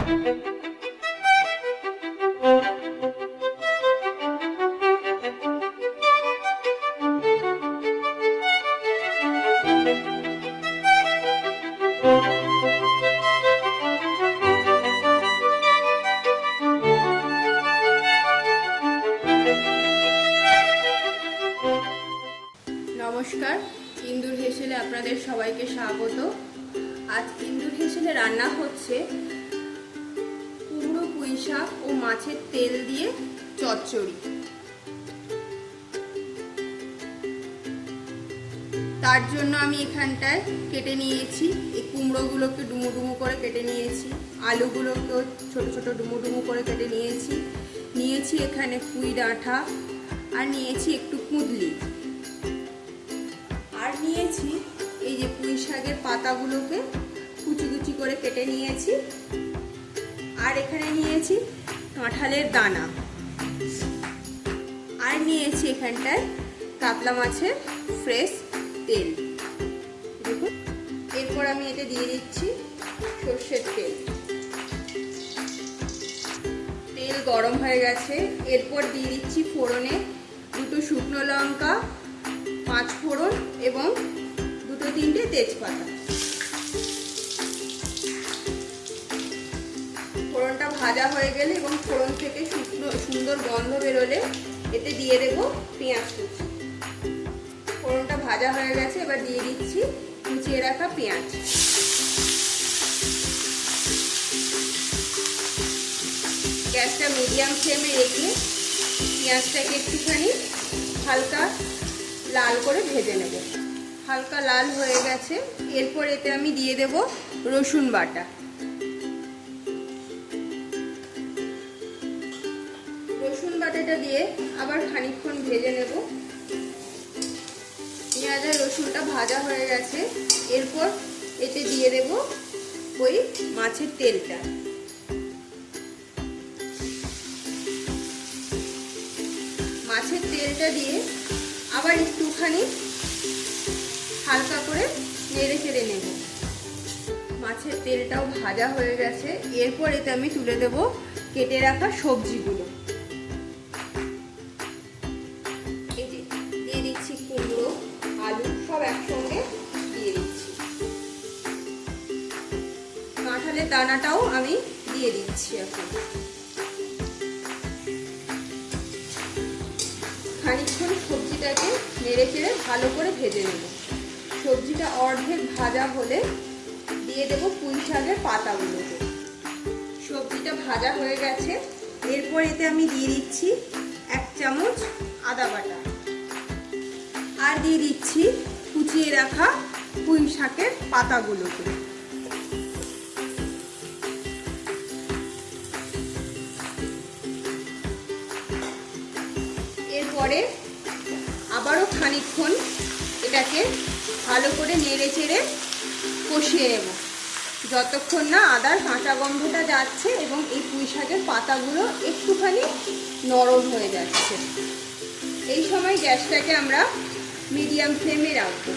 নমস্কার, ইন্দুর হেসেলে আপনাদের সবাইকে স্বাগত। আজ ইন্দুর হেসেলে রান্না হচ্ছে কুমড়ো, পুঁই শাক ও মাছের তেল দিয়ে চচ্চড়ি। তার জন্য আমি এখানটায় কেটে নিয়েছি, এই কুমড়োগুলোকে ডুমো ডুমো করে কেটে নিয়েছি, আলুগুলোকেও ছোট ছোট ডুমো ডুমো করে কেটে নিয়েছি এখানে পুঁই ডাঁটা, আর নিয়েছি একটু কুঁদলি, আর নিয়েছি এই যে পুঁই শাকের পাতাগুলোকে কুচি কুচি করে কেটে নিয়েছি, আর এখানে নিয়েছি কাঁঠালের দানা, আর নিয়েছি এখানটায় কাতলা মাছের ফ্রেশ তেল। দেখুন, এরপর আমি এতে দিয়ে দিচ্ছি সর্ষের তেল। তেল গরম হয়ে গেছে, এরপর দিয়ে দিচ্ছি ফোড়নে দুটো শুকনো লঙ্কা, 5 ফোড়ন এবং 2-3টে তেজপাতা। ফোড়নটা ভাজা হয়ে গেলে এবং ফোড়ন থেকে সুন্দর গন্ধ বেরোলে এতে দিয়ে দেব পেঁয়াজ কুচি। ফোড়নটা ভাজা হয়ে গেছে, এবার দিয়ে দিচ্ছি কুচিয়ে রাখা পেঁয়াজ। গ্যাসটা মিডিয়াম ফ্লেমে রেখে পেঁয়াজটাকে একটুখানি হালকা লাল করে ভেজে নেব। হালকা লাল হয়ে গেছে, এরপর এতে আমি দিয়ে দেব রসুন বাটা। রসুন বাটাটা দিয়ে আবার খানিকক্ষণ ভেজে নেব। পেঁয়াজ আর রসুনটা ভাজা হয়ে গেছে, এরপর এতে দিয়ে দেব ওই মাছের তেলটা। মাছের তেলটা দিয়ে আবার একটুখানি হালকা করে নেড়ে চেড়ে নেব। মাছের তেলটাও ভাজা হয়ে গেছে, এরপর এতে আমি তুলে দেব কেটে রাখা সবজিগুলো। এই যে দিয়ে দিচ্ছি কুমড়ো, আলু সব একসঙ্গে দিয়ে দিচ্ছি। কাঁঠালের দানাটাও আমি দিয়ে দিচ্ছি এখন। খানিকক্ষণ সবজিটাকে নেড়ে চেড়ে ভালো করে ভেজে নেব। সবজিটা অর্ধেক ভাজা হলে দিয়ে দেব পুঁই শাকের পাতাগুলোকে। সবজিটা ভাজা হয়ে গেছে, এরপর এতে আমি দিয়ে দিচ্ছি 1 চামচ আদা বাটা, আর দিয়ে দিচ্ছি কুচিয়ে রাখা পুঁই শাকের পাতাগুলোকে। এরপরে আবারও খানিকক্ষণ এটাকে ভালো করে নেড়ে চেড়ে কষিয়ে নেব, যতক্ষণ না আদার কাঁচা গন্ধটা যাচ্ছে এবং এই পুঁই শাকের পাতাগুলো একটুখানি নরম হয়ে যাচ্ছে। এই সময় গ্যাসটাকে আমরা মিডিয়াম ফ্লেমে রাখবো।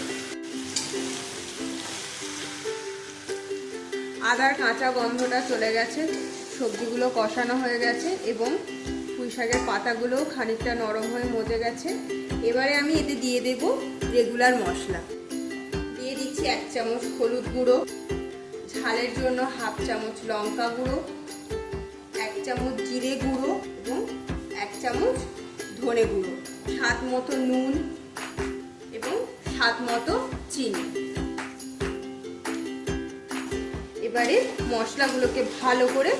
আদার কাঁচা গন্ধটা চলে গেছে, সবজিগুলো কষানো হয়ে গেছে এবং পুঁই শাকের পাতাগুলোও খানিকটা নরম হয়ে মজে গেছে। এবারে আমি এতে দিয়ে দেব রেগুলার মশলা। দিয়ে দিচ্ছি 1 চামচ হলুদ গুঁড়ো, ঝালের জন্য 1/2 চামচ লঙ্কা গুঁড়ো, 1 চামচ জিরে গুঁড়ো এবং 1 চামচ ধনে গুঁড়ো, স্বাদ মতো নুন এবং স্বাদ মতো চিনি। এবারে মশলাগুলোকে ভালো করে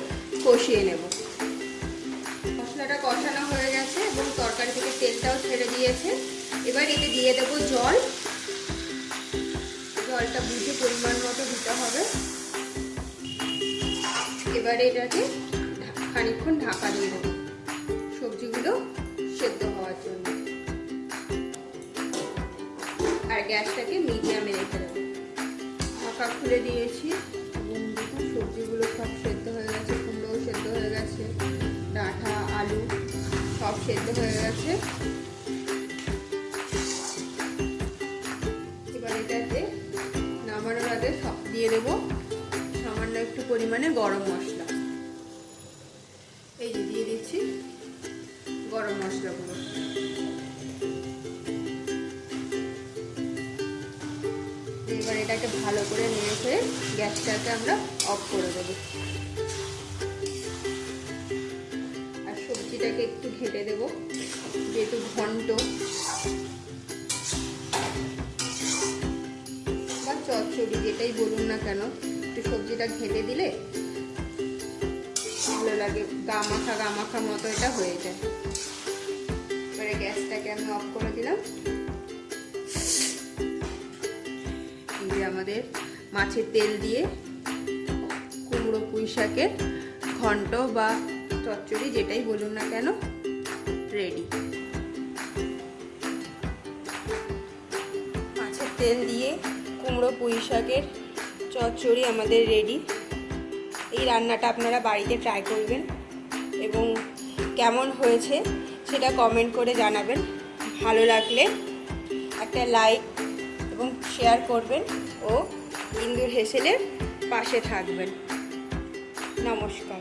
কষিয়ে নেব। মশলাটা কষানো হয়ে গেছে এবং তরকারি থেকে তেলটাও ছেড়ে দিয়েছে। এবার এতে দিয়ে দেব জল। জলটা বুঝে পরিমাণ মতো দিতে হবে। এবারে এটাকে খানিকক্ষণ ঢাকা দিয়ে দেব সবজিগুলো সেদ্ধ হওয়ার জন্য, আর গ্যাসটাকে মিডিয়ামে রেখে দেব। ঢাকা খুলে দিয়েছি এবং দেখুন সবজিগুলো সব সেদ্ধ হয়ে গেছে, কুমড়োও সেদ্ধ হয়ে গেছে, ডাঁটা আলু সব সেদ্ধ হয়ে গেছে। এবার এটাতে নামানোর আগে সব দিয়ে দেবো সামান্য একটু পরিমাণে গরম মশলা। মশলাগুলো। এবার এটাকে ভালো করে নেড়ে ফেলে গ্যাসটাকে আমরা অফ করে দেবো। আর সবজিটাকে একটু ঘেটে দেবো, যেহেতু ঘন্ট বা চচ্চড়ি যেটাই বলুন না কেন, একটু সবজিটা ঘেটে দিলে ভালো লাগে, গা মাখা মতো এটা হয়ে যায়। এবারে গ্যাসটাকে আমি অফ করে দিলাম। আমাদের মাছের তেল দিয়ে কুমড়ো পুঁই শাকের ঘন্ট বা চচ্চড়ি যেটাই বলুন না কেন রেডি। মাছের তেল দিয়ে কুমড়ো পুঁই শাকের চচ্চড়ি আমাদের রেডি। এই রান্নাটা আপনারা বাড়িতে ট্রাই করবেন এবং কেমন হয়েছে সেটা কমেন্ট করে জানাবেন। ভালো লাগলে একটা লাইক এবং শেয়ার করবেন ও ইন্দুর হেসেলের পাশে থাকবেন। নমস্কার।